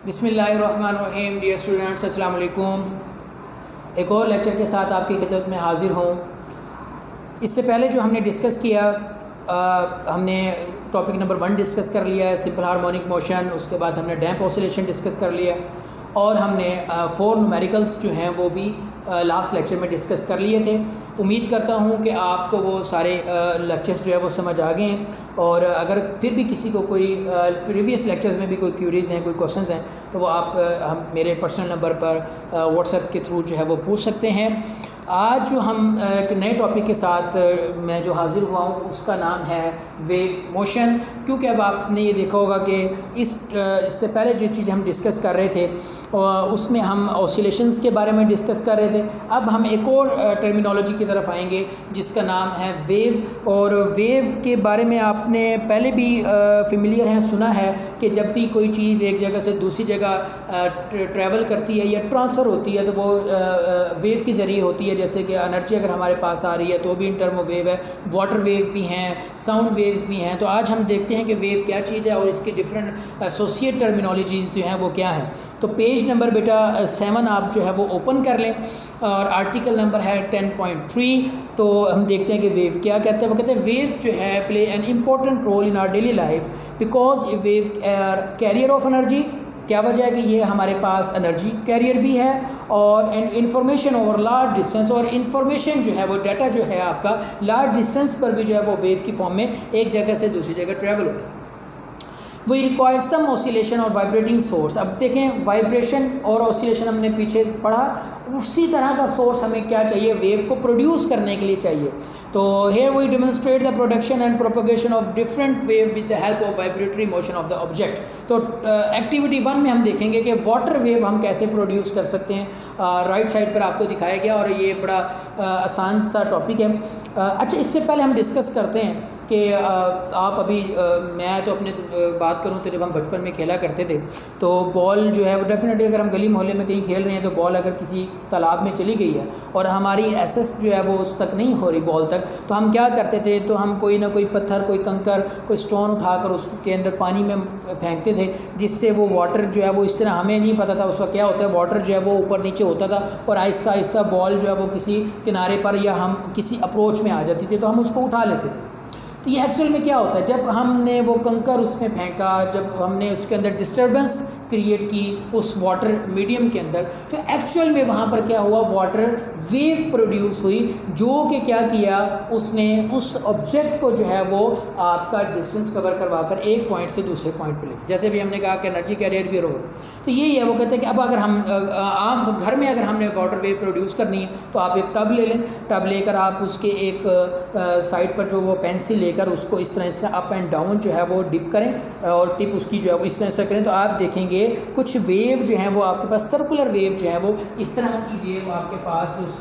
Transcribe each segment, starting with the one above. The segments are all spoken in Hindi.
बिस्मिल्लाहिर्रहमानिर्रहीम। डियर स्टूडेंट्स, अस्सलाम वालेकुम। एक और लेक्चर के साथ आपकी खिदमत में हाज़िर हूँ। इससे पहले जो हमने डिस्कस किया, हमने टॉपिक नंबर 1 डिस्कस कर लिया है, सिंपल हार्मोनिक मोशन। उसके बाद हमने डैम्प ऑसिलेशन डिस्कस कर लिया और हमने 4 न्यूमेरिकल्स जो हैं वो भी लास्ट लेक्चर में डिस्कस कर लिए थे। उम्मीद करता हूँ कि आपको वो सारे लेक्चर्स जो है वो समझ आ गए हैं, और अगर फिर भी किसी को कोई प्रीवियस लेक्चर्स में भी कोई क्यूरीज़ हैं, कोई क्वेश्चंस हैं, तो वो आप हम मेरे पर्सनल नंबर पर व्हाट्सएप के थ्रू जो है वो पूछ सकते हैं। आज जो हम एक नए टॉपिक के साथ मैं जो हाज़िर हुआ हूँ उसका नाम है वेव मोशन। क्योंकि अब आपने ये देखा होगा कि इससे पहले जो चीज़ हम डिस्कस कर रहे थे उसमें हम ऑसिलेशंस के बारे में डिस्कस कर रहे थे। अब हम एक और टर्मिनोलॉजी की तरफ आएंगे जिसका नाम है वेव। और वेव के बारे में आपने पहले भी फेमिलियर हैं, सुना है कि जब भी कोई चीज़ एक जगह से दूसरी जगह ट्रैवल करती है या ट्रांसफ़र होती है तो वो वेव के ज़रिए होती है। जैसे कि एनर्जी अगर हमारे पास आ रही है तो भी इन टर्म ऑफ वेव है, वाटर वेव भी हैं, साउंड वेव भी हैं। तो आज हम देखते हैं कि वेव क्या चीज़ है और इसकी डिफरेंट एसोसिएट टर्मिनोलॉजीज़ जो हैं वो क्या हैं। तो पेज नंबर बेटा 7 आप जो है वो ओपन कर लें और आर्टिकल नंबर है 10.3। तो हम देखते हैं कि वेव क्या कहते हैं। वो कहते हैं वेव जो है play an important role in our daily life because a wave are carrier of energy. क्या वजह है कि ये हमारे पास एनर्जी कैरियर भी है और इन्फॉर्मेशन ओवर लार्ज डिस्टेंस, और इन्फॉर्मेशन जो है वो डाटा जो है आपका लार्ज डिस्टेंस पर भी जो है वो वेव की फॉर्म में एक जगह से दूसरी जगह ट्रैवल होता है। वी रिक्वायर सम ऑसिलेशन और वाइब्रेटिंग सोर्स। अब देखें, वाइब्रेशन और ऑसिलेशन हमने पीछे पढ़ा, उसी तरह का सोर्स हमें क्या चाहिए, वेव को प्रोड्यूस करने के लिए चाहिए। तो here we demonstrate the production and propagation of different wave with the help of vibratory motion of the object. तो एक्टिविटी 1 में हम देखेंगे कि वाटर वेव हम कैसे प्रोड्यूस कर सकते हैं। राइट साइड पर आपको दिखाया गया और ये बड़ा आसान सा टॉपिक है। अच्छा, इससे पहले हम डिस्कस करते हैं कि आप अभी मैं तो अपने बात करूं तो जब हम बचपन में खेला करते थे तो बॉल जो है वो डेफिनेटली अगर हम गली मोहल्ले में कहीं खेल रहे हैं तो बॉल अगर किसी तालाब में चली गई है और हमारी एक्सेस जो है वो उस तक नहीं हो रही बॉल तक, तो हम क्या करते थे, तो हम कोई ना कोई पत्थर, कोई कंकर, कोई स्टोन उठाकर उसके अंदर पानी में फेंकते थे, जिससे वो वाटर जो है वो इस तरह, हमें नहीं पता था उसका क्या होता है, वाटर जो है वो ऊपर नीचे होता था और आहिस्ता आहिस्ता बॉल जो है वो किसी किनारे पर या हम किसी अप्रोच में आ जाती थी तो हम उसको उठा लेते थे। तो ये एक्चुअल में क्या होता है, जब हमने वो कंकर उसमें फेंका, जब हमने उसके अंदर डिस्टर्बेंस क्रिएट की उस वाटर मीडियम के अंदर, तो एक्चुअल में वहाँ पर क्या हुआ, वाटर वेव प्रोड्यूस हुई, जो कि क्या किया, उसने उस ऑब्जेक्ट को जो है वो आपका डिस्टेंस कवर करवा कर एक पॉइंट से दूसरे पॉइंट पर ले, जैसे भी हमने कहा कि एनर्जी कैरियर भी रोल। तो यही है, वो कहते हैं कि अब अगर हम आम घर में अगर हमने वाटर वेव प्रोड्यूस करनी है तो आप एक टब ले लें, टब लेकर आप उसके एक साइड पर जो वो पेंसिल लेकर उसको इस तरह अप एंड डाउन जो है वो डिप करें और टिप उसकी जो है वो इस तरह से करें, तो आप देखेंगे कुछ वेव जो हैं वो आपके पास, सर्कुलर वेव जो है वो इस तरह की वेव आपके पास उस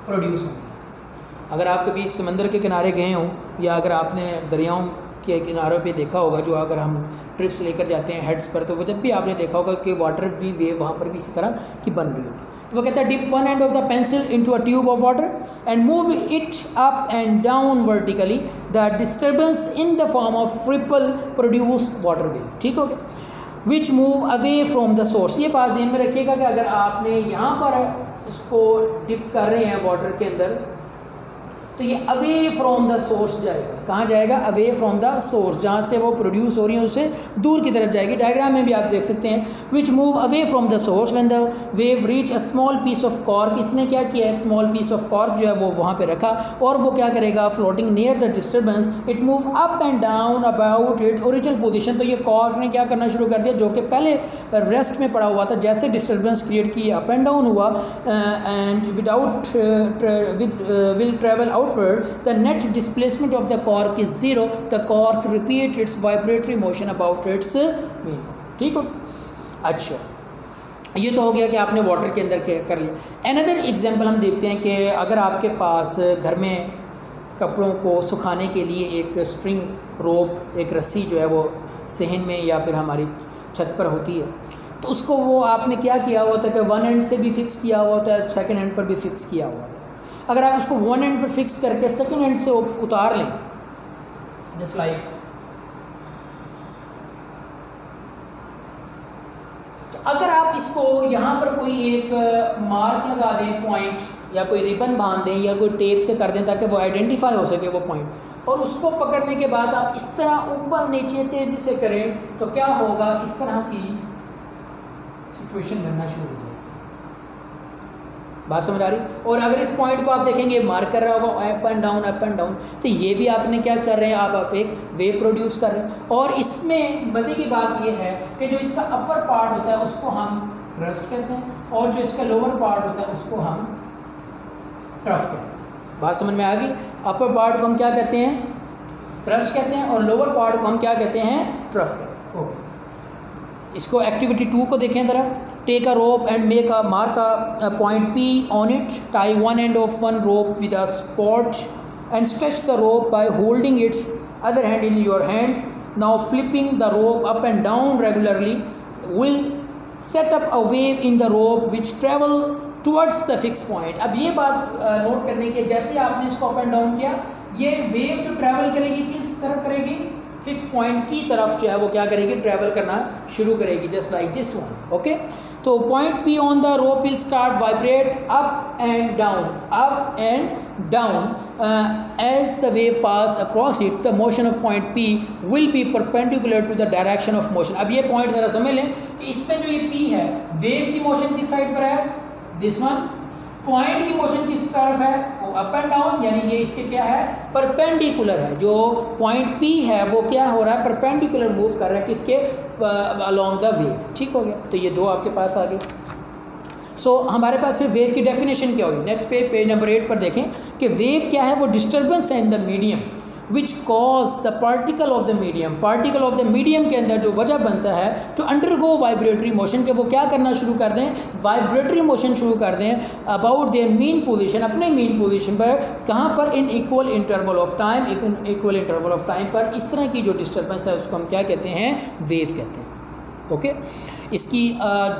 प्रोड्यूस होंगी। अगर आप कभी समंदर के किनारे गए हों या अगर आपने दरियाओं के किनारों पे देखा होगा, जो अगर हम ट्रिप्स लेकर जाते हैं हेड्स पर, तो वो जब भी आपने देखा होगा कि वाटर भी वेव वहाँ पर भी इसी तरह की बन रही होती है। तो वो कहता है dip one end of the pencil into a tube of water and move it up and down vertically, the disturbance in the form of ripple produce water wave. ठीक हो गया, which move away from the source. ये बात ध्यान में रखिएगा कि अगर आपने यहाँ पर इसको डिप कर रहे हैं वाटर के अंदर तो ये अवे फ्रॉम द सोर्स जाएगा। कहाँ जाएगा, अवे फ्रॉम द सोर्स, जहाँ से वो प्रोड्यूस हो रही है उससे दूर की तरफ जाएगी। डायग्राम में भी आप देख सकते हैं, which move away from the source when the wave reach a small piece of cork. इसने क्या किया, एक स्मॉल पीस ऑफ कॉर्क जो है वो वहाँ पे रखा और वो क्या करेगा, floating near the disturbance it move up and down about it original position. तो ये कॉर्क ने क्या करना शुरू कर दिया, जो कि पहले रेस्ट में पड़ा हुआ था, जैसे डिस्टर्बेंस क्रिएट की अप एंड डाउन हुआ and without will travel out the net displacement of the cork is 0, the cork repeat its vibratory motion about its main point। ठीक हो, अच्छा ये तो हो गया कि आपने वाटर के अंदर कर लिया। अनदर एग्जांपल हम देखते हैं कि अगर आपके पास घर में कपड़ों को सुखाने के लिए एक स्ट्रिंग रोप, एक रस्सी जो है वो सहन में या फिर हमारी छत पर होती है, तो उसको वो आपने क्या किया हुआ होता है कि वन एंड से भी फिक्स किया हुआ होता है, सेकेंड एंड पर भी फिक्स किया हुआ होता है। अगर आप उसको वन एंड पर फिक्स करके सेकेंड एंड से उतार लें, जस्ट लाइक अगर आप इसको यहाँ पर कोई एक मार्क लगा दें, पॉइंट, या कोई रिबन बांध दें या कोई टेप से कर दें ताकि वो आइडेंटिफाई हो सके वो पॉइंट, और उसको पकड़ने के बाद आप इस तरह ऊपर नीचे तेज़ी से करें तो क्या होगा, इस तरह की सिचुएशन बनना शुरू हो जाएगी। बात समझ आ रही? और अगर इस पॉइंट को आप देखेंगे मार्क कर रहा होगा अप एंड डाउन, तो ये भी आपने क्या कर रहे हैं, आप एक वेव प्रोड्यूस कर रहे हैं। और इसमें मज़े की बात ये है कि जो इसका अपर पार्ट होता है उसको हम क्रस्ट कहते हैं, और जो इसका लोअर पार्ट होता है उसको हम ट्रफ कहते हैं। बात समझ में आ गई? अपर पार्ट को हम क्या कहते हैं, क्रस्ट कहते हैं, और लोअर पार्ट को हम क्या कहते हैं, ट्रफ कहते हैं। ओके, इसको एक्टिविटी 2 को देखें ज़रा। Take a rope and make a mark a point P on it, tie one end of one rope with a spot and stretch the rope by holding its other hand in your hands. Now flipping the rope up and down regularly will set up a wave in the rope which travel towards the fix point. अब ये बात नोट करने की, जैसे आपने इसको अप एंड डाउन किया, ये वेव जो ट्रैवल करेगी किस तरफ करेगी, फिक्स पॉइंट की तरफ जो है वो क्या करेगी, ट्रैवल करना शुरू करेगी, just like this one. Okay, तो point P on the rope will start vibrate up and down as the wave pass across it. The motion of point P will be perpendicular to the direction of motion. अब ये पॉइंट ज़रा समझ लें कि इसमें जो ये P है, वेव की मोशन किस साइड पर है, दिस वन। पॉइंट की मोशन किस तरफ है, वो अप एंड डाउन, यानी ये इसके क्या है, परपेंडिकुलर है। जो पॉइंट P है वो क्या हो रहा है, परपेंडिकुलर मूव कर रहा है किसके, अलोंग द वेव। ठीक हो गया, तो ये दो आपके पास आ गए। सो हमारे पास फिर वेव की डेफिनेशन क्या हुई, नेक्स्ट पेज नंबर 8 पर देखें कि वेव क्या है, वो डिस्टर्बेंस है in the medium which cause the particle of the medium. Particle of the medium के अंदर जो वजह बनता है टू अंडरगो वाइब्रेटरी मोशन, के वो क्या करना शुरू कर दें, वाइब्रेटरी मोशन शुरू कर दें अबाउट देयर मीन पोजीशन, अपने मीन पोजीशन पर, कहाँ पर, in equal interval of time, equal interval of time पर। इस तरह की जो डिस्टर्बेंस है उसको हम क्या कहते हैं, वेव कहते हैं। ओके, इसकी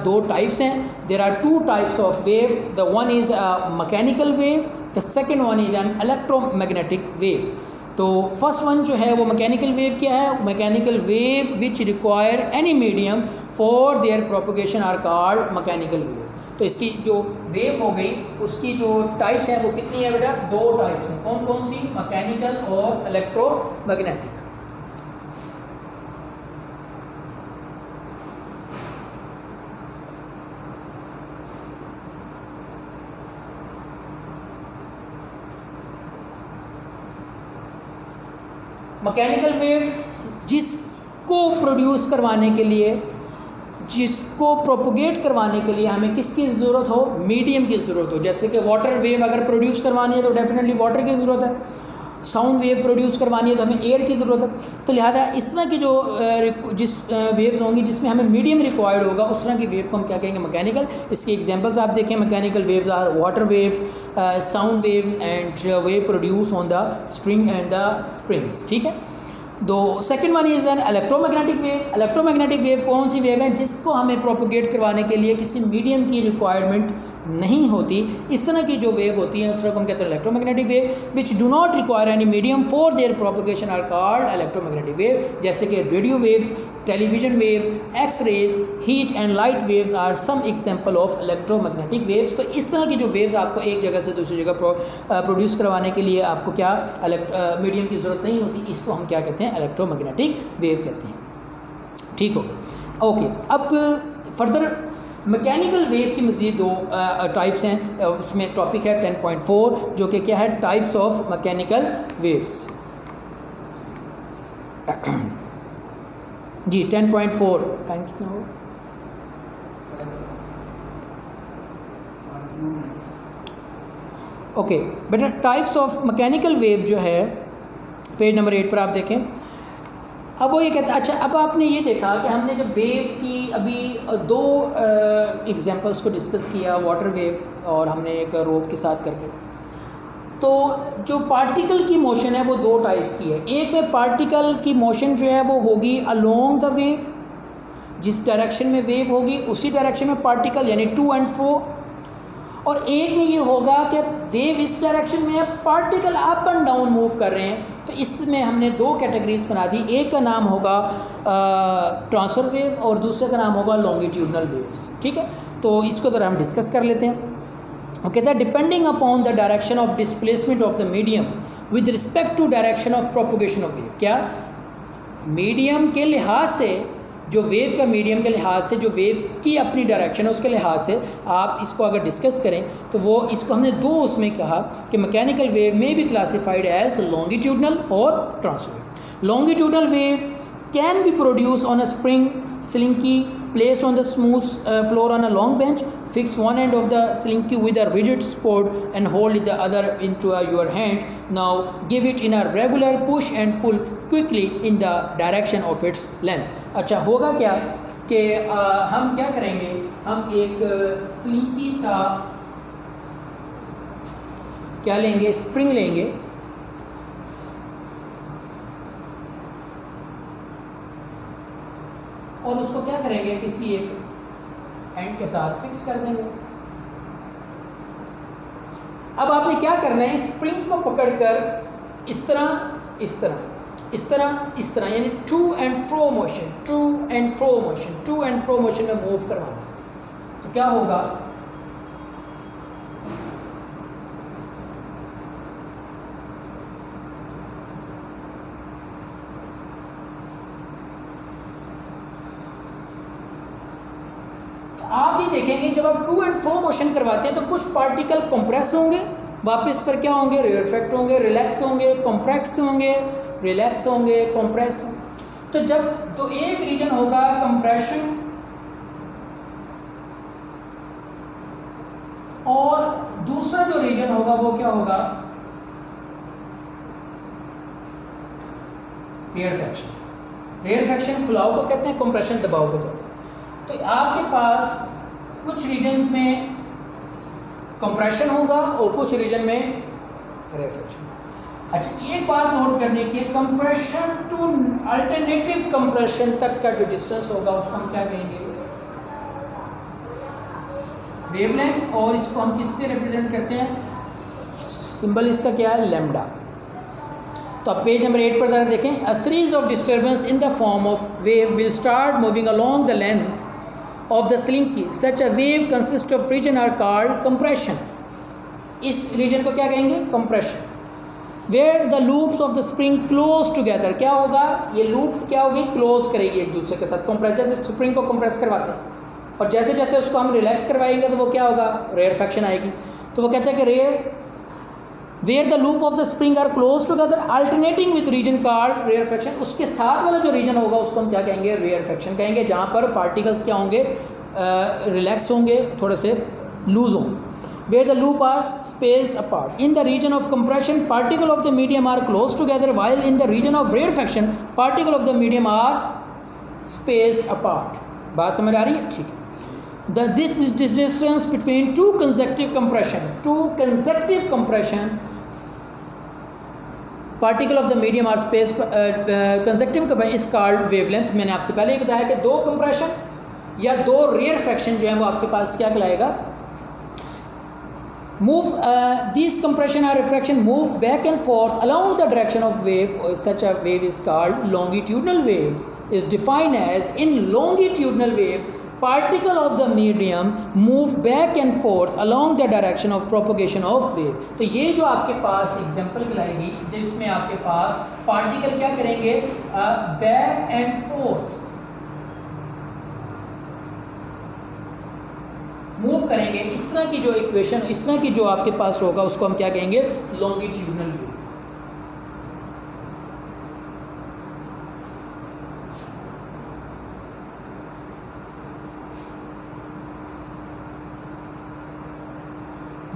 दो टाइप्स हैं। There are two types of wave, the one is mechanical wave, the second one is an electromagnetic wave. तो फर्स्ट वन जो है वो मैकेनिकल वेव क्या है, mechanical wave which require any medium for their propagation are called mechanical wave. तो इसकी जो वेव हो गई उसकी जो टाइप्स हैं वो कितनी है बेटा, दो टाइप्स हैं। कौन कौन सी, मैकेनिकल और इलेक्ट्रोमैग्नेटिक। मैकेनिकल वेव जिसको प्रोड्यूस करवाने के लिए, जिसको प्रोपोगेट करवाने के लिए हमें किसकी ज़रूरत हो, मीडियम की ज़रूरत हो। जैसे कि वाटर वेव अगर प्रोड्यूस करवानी है तो डेफिनेटली वाटर की ज़रूरत है, साउंड वेव प्रोड्यूस करवानी है तो हमें एयर की ज़रूरत है। तो लिहाजा इस तरह की जो जिस वेव्स होंगी जिसमें हमें मीडियम रिक्वायर्ड होगा उस तरह की वेव को हम क्या कहेंगे, मैकेनिकल। इसके एग्जांपल्स आप देखें, mechanical waves are water waves, sound waves and wave produce on the string and the springs. ठीक है, दो second one is an electromagnetic wave. Electromagnetic wave कौन सी वेव है, जिसको हमें प्रोपोगेट करवाने के लिए किसी मीडियम की रिक्वायरमेंट नहीं होती। इस तरह की जो वेव होती है उस तरह को हम कहते हैं electromagnetic wave, which do not require any medium for their propagation are called electromagnetic wave. जैसे कि radio waves, television wave, X rays, heat and light waves are some example of electromagnetic waves. तो इस तरह की जो वेव्स आपको एक जगह से दूसरी जगह प्रोड्यूस करवाने के लिए आपको क्या मीडियम की ज़रूरत नहीं होती, इसको हम क्या कहते हैं, इलेक्ट्रोमैग्नेटिक वेव कहते हैं। ठीक हो गया, ओके। अब फर्दर मैकेनिकल वेव की मज़ीद दो टाइप्स हैं, उसमें टॉपिक है 10.4 जो कि क्या है, टाइप्स ऑफ मैकेनिकल वेव्स। जी 10.4 टाइम कितना हो, ओके बेटा। टाइप्स ऑफ मैकेनिकल वेव जो है पेज नंबर 8 पर आप देखें। अब वो ये कहता है, अच्छा अब आपने ये देखा कि हमने जब वेव की अभी दो एग्जांपल्स को डिस्कस किया, वाटर वेव और हमने एक रोप के साथ करके, तो जो पार्टिकल की मोशन है वो दो टाइप्स की है। एक में पार्टिकल की मोशन जो है वो होगी अलोंग द वेव, जिस डायरेक्शन में वेव होगी उसी डायरेक्शन में पार्टिकल यानी टू एंड फ्रो, और एक में ये होगा कि वेव इस डायरेक्शन में है, particle up and down move कर रहे हैं। तो इसमें हमने दो कैटेगरीज बना दी, एक का नाम होगा ट्रांसफर वेव और दूसरे का नाम होगा लॉन्गिट्यूडनल वेव्स। ठीक है, तो इसको ज़रा हम डिस्कस कर लेते हैं। वो कहता है depending upon the direction of displacement of the medium with respect to direction of propagation of wave. क्या मीडियम के लिहाज से, जो वेव का मीडियम के लिहाज से, जो वेव की अपनी डायरेक्शन है उसके लिहाज से आप इसको अगर डिस्कस करें तो वो इसको हमने दो उसमें कहा कि मैकेनिकल वेव में भी क्लासिफाइड एज लॉन्गिट्यूडनल और transfer. Longitudinal wave can be produce on a spring slinky placed on the smooth floor on a long bench. Fix one end of the slinky with a rigid support and hold the other into your hand. Now give it in a regular push and pull quickly in the direction of its length. अच्छा, होगा क्या कि हम क्या करेंगे, हम एक स्लिंकी सा क्या लेंगे, स्प्रिंग लेंगे और उसको क्या करेंगे, किसी एक एंड के साथ फिक्स कर देंगे। अब आपने क्या करना है, इस स्प्रिंग को पकड़कर इस तरह इस तरह इस तरह इस तरह यानी to and fro motion, to and fro motion, to and fro motion में मूव करवाना है। तो क्या होगा, आप ये देखेंगे जब आप टू एंड फ्रो मोशन करवाते हैं तो कुछ पार्टिकल कंप्रेस होंगे, वापस पर क्या होंगे, रेयरफेक्ट होंगे, रिलैक्स होंगे, कॉम्प्रेक्स होंगे, रिलैक्स होंगे, कॉम्प्रेस। तो जब तो एक रीजन होगा कंप्रेशन और दूसरा जो रीजन होगा वो क्या होगा, रेयरफेक्शन। रेयरफेक्शन फुलाव को कहते हैं, कंप्रेशन दबाव को कहते हैं। तो आपके पास कुछ रीजन्स में कंप्रेशन होगा और कुछ रीजन में रेयरफेक्शन। अच्छा, एक बात नोट करने की, कंप्रेशन टू अल्टरनेटिव कंप्रेशन तक का जो डिस्टेंस होगा उसको हम क्या कहेंगे, वेवलेंथ। और इसको हम किससे रिप्रेजेंट करते हैं, सिंबल इसका क्या है, लैम्डा। तो आप पेज नंबर 8 पर जरा देखें। A series of disturbance in the form of wave will start moving along the length of the slinky. Such a wave consists of region are called compression. इस रीजन को क्या कहेंगे, compression. Where the loops of the spring close together, क्या होगा, ये लूप क्या होगी, क्लोज करेगी एक दूसरे के साथ। कंप्रेस, जैसे स्प्रिंग को कंप्रेस करवाते हैं और जैसे जैसे उसको हम रिलैक्स करवाएंगे तो वो क्या होगा, रेयरफेक्शन आएगी। तो वो कहते हैं कि where the loop of the spring are close together alternating with region called rarefaction. उसके साथ वाला जो रीजन होगा उसको हम क्या कहेंगे, रेयरफेक्शन कहेंगे, जहाँ पर पार्टिकल्स क्या होंगे, रिलैक्स होंगे, थोड़े से लूज होंगे। Where the loop are space apart. In the region of compression particle of the medium are close together, while in the region of rarefaction particle of the medium are spaced apart. बात समझ आ रही है, ठीक है। This is the distance between two consecutive compression particle of the medium or space consecutive is called wavelength। मैंने आपसे पहले ही बताया कि दो compression या दो rarefaction जो है वो आपके पास क्या कहलाएगा, move these compression or refraction move back and forth along the direction of wave. Such a wave is called longitudinal wave. Is defined as in longitudinal wave particle of the medium move back and forth along the direction of propagation of wave। तो ये जो आपके पास एग्जांपल गिलाएगी जिसमें आपके पास पार्टिकल क्या करेंगे, बैक एंड फोर्थ मूव करेंगे। इस तरह की जो इक्वेशन, इस तरह की जो आपके पास होगा उसको हम क्या कहेंगे, लॉन्गिट्यूडनल वेव।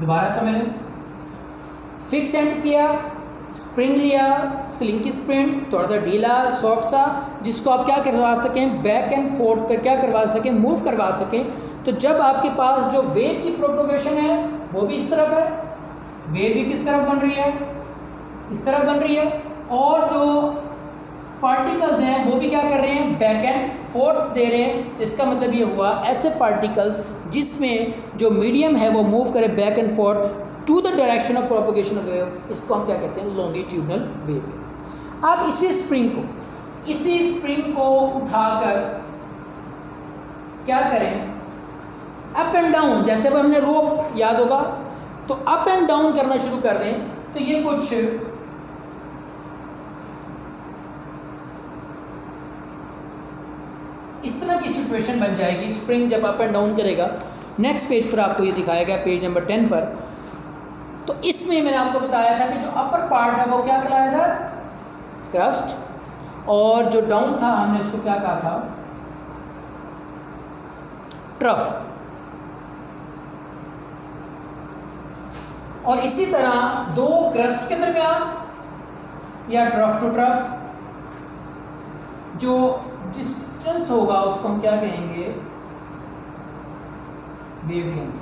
दोबारा समझ लें, फिक्स एंड किया, स्प्रिंग लिया, स्लिंकी स्प्रिंग, थोड़ा सा ढीला सॉफ्ट सा, जिसको आप क्या करवा सकें, बैक एंड फोर्थ पर क्या करवा सकें, मूव करवा सकें। तो जब आपके पास जो वेव की प्रोपोगेशन है वो भी इस तरफ है, वेव भी किस तरफ बन रही है, इस तरफ बन रही है, और जो पार्टिकल्स हैं वो भी क्या कर रहे हैं, बैक एंड फोर्थ दे रहे हैं, इसका मतलब ये हुआ ऐसे पार्टिकल्स जिसमें जो मीडियम है वो मूव करे back and forth to the direction of propagation of wave, इसको हम क्या कहते हैं, लॉन्गिट्यूडनल वेव कहते हैं। आप इसी स्प्रिंग को उठाकर क्या करें, अप एंड डाउन, जैसे वो हमने रोप याद होगा, तो अप एंड डाउन करना शुरू कर दें तो ये कुछ इस तरह की सिचुएशन बन जाएगी। स्प्रिंग जब अप एंड डाउन करेगा, नेक्स्ट पेज पर आपको ये दिखाया गया, पेज नंबर 10 पर। तो इसमें मैंने आपको बताया था कि जो अपर पार्ट है वो क्या कहलाया था, क्रस्ट, और जो डाउन था हमने उसको क्या कहा था, ट्रफ। और इसी तरह दो क्रस्ट के दरमियान या ट्रफ टू ट्रफ जो डिस्टेंस होगा उसको हम क्या कहेंगे, वेवलेंथ।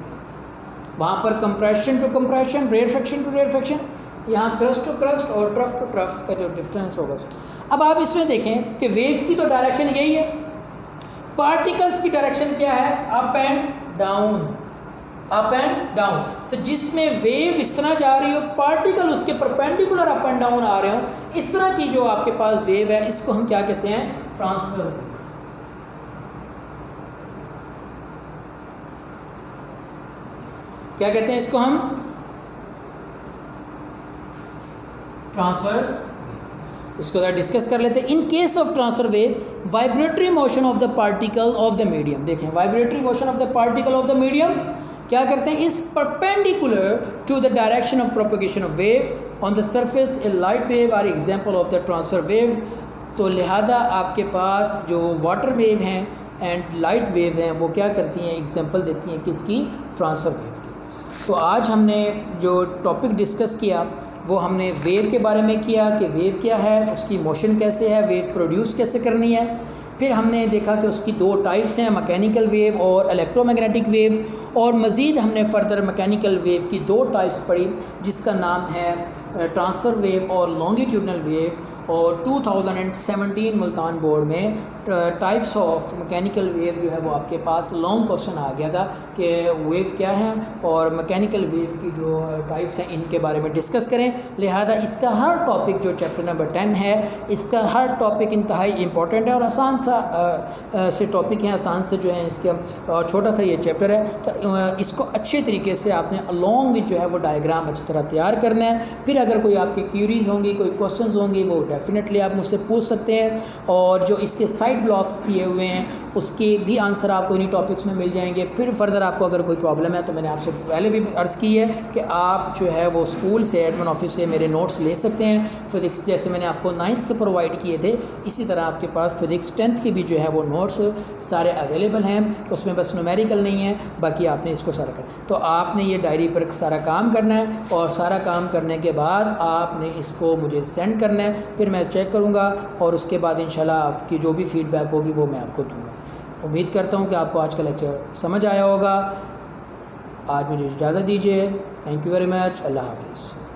वहाँ पर compression to compression, rarefaction to rarefaction, यहाँ क्रस्ट टू क्रस्ट और ट्रफ टू ट्रफ का जो डिफरेंस होगा। अब आप इसमें देखें कि वेव की तो डायरेक्शन यही है, पार्टिकल्स की डायरेक्शन क्या है, up and down, up and down. तो जिसमें वेव इस तरह जा रही हो, पार्टिकल उसके परपेंडिकुलर अप एंड डाउन आ रहे हो, इस तरह की जो आपके पास वेव है, इसको हम क्या कहते हैं, ट्रांसफर वेव। क्या कहते हैं इसको हम, ट्रांसवर्स। इसको ज़रा डिस्कस कर लेते हैं। In case of transfer wave, vibratory motion of the particle of the medium, देखें vibratory motion of the particle of the medium क्या करते हैं, is perpendicular to the direction of propagation of wave on the surface. A light wave are example of the transfer wave. तो लिहाजा आपके पास जो वाटर वेव हैं एंड लाइट वेव हैं वो क्या करती हैं, एग्जांपल देती हैं किसकी, ट्रांसफर वेव की। तो आज हमने जो टॉपिक डिस्कस किया वो हमने वेव के बारे में किया कि वेव क्या है, उसकी मोशन कैसे है, वेव प्रोड्यूस कैसे करनी है। फिर हमने देखा कि उसकी दो टाइप्स हैं, मैकेनिकल वेव और इलेक्ट्रोमैग्नेटिक वेव। और मज़ीद हमने फर्दर मैकेनिकल वेव की दो टाइप्स पढ़ी जिसका नाम है ट्रांसफर वेव और लॉन्गिट्यूडनल वेव। और 2017 मुल्तान बोर्ड में टाइप्स ऑफ मैकेनिकल वेव जो है वो आपके पास लॉन्ग क्वेश्चन आ गया था कि वेव क्या है और मैकेनिकल वेव की जो टाइप्स हैं इनके बारे में डिस्कस करें। लिहाजा इसका हर टॉपिक जो चैप्टर नंबर 10 है, इसका हर टॉपिक इंतहाई इम्पॉर्टेंट है और आसान सा से टॉपिक है, आसान से जो है इसका छोटा सा ये चैप्टर है। तो इसको अच्छे तरीके से आपने अलॉन्ग विद जो है वो डायग्राम अच्छी तरह तैयार करना है। फिर अगर कोई आपकी क्यूरीज़ होंगी, कोई क्वेश्चंस होंगी, वो डेफिनेटली आप मुझसे पूछ सकते हैं। और जो इसके साइड ब्लॉक्स दिए हुए हैं उसके भी आंसर आपको इन्हीं टॉपिक्स में मिल जाएंगे। फिर फर्दर आपको अगर कोई प्रॉब्लम है तो मैंने आपसे पहले भी अर्ज़ की है कि आप जो है वो स्कूल से, एडमिन ऑफिस से मेरे नोट्स ले सकते हैं। फिज़िक्स जैसे मैंने आपको 9th के प्रोवाइड किए थे, इसी तरह आपके पास फिज़िक्स 10th के भी जो है वो नोट्स सारे अवेलेबल हैं। उसमें बस न्यूमेरिकल नहीं है, बाकी आपने इसको सारा कर, तो आपने ये डायरी पर सारा काम करना है और सारा काम करने के बाद आपने इसको मुझे सेंड करना है। फिर मैं चेक करूँगा और उसके बाद इंशाल्लाह आपकी जो भी फीडबैक होगी वो मैं आपको दूँगा। उम्मीद करता हूँ कि आपको आज का लेक्चर समझ आया होगा। आज मुझे इजाज़त दीजिए। Thank you very much. अल्लाह हाफिज़।